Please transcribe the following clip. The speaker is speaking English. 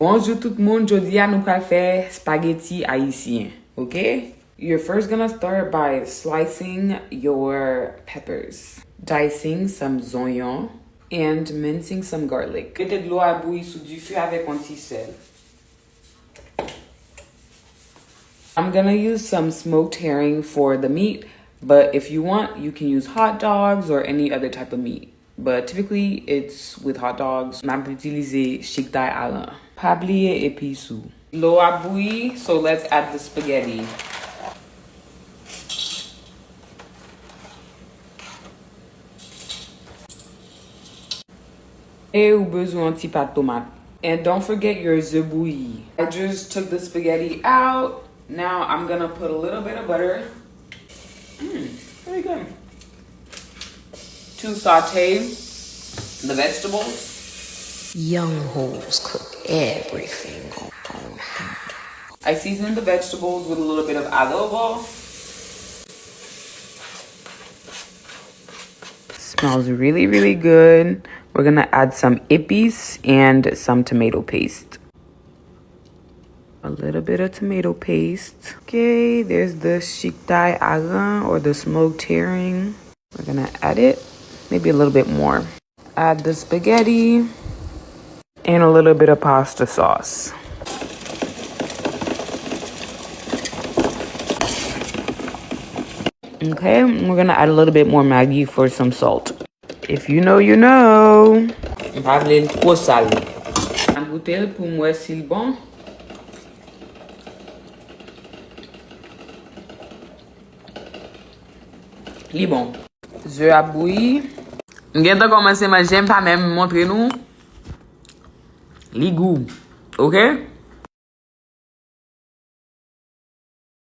Bonjour tout le monde, jodi a nous pral faire spaghetti haïtien, okay? You're first gonna start by slicing your peppers, dicing some oignons, and mincing some garlic. Mettez de l'eau à bouillir sous du feu avec un petit sel. I'm gonna use some smoked herring for the meat, but if you want, you can use hot dogs or any other type of meat. But typically, it's with hot dogs. M'a utilisé chic taille à la. Pas oublier épices. L'eau a bouilli, so let's add the spaghetti. Et ou besoin un petit pâte tomate. And don't forget your zabouille. I just took the spaghetti out. Now I'm gonna put a little bit of butter. Very good. To saute the vegetables. Young hoes cook everything on high. I seasoned the vegetables with a little bit of adobo. Smells really, really good. We're gonna add some épices and some tomato paste. A little bit of tomato paste. Okay, there's the chic taille agin or the smoked herring. We're gonna add it, maybe a little bit more. Add the spaghetti and a little bit of pasta sauce. Okay, we're gonna add a little bit more Maggi for some salt. If you know, you know. Parle trop salé. Un bouteille pour moi s'il bon. Li bon. Je a bouilli. M'gen commencé manger, pas même montrer nous. Li goût. OK?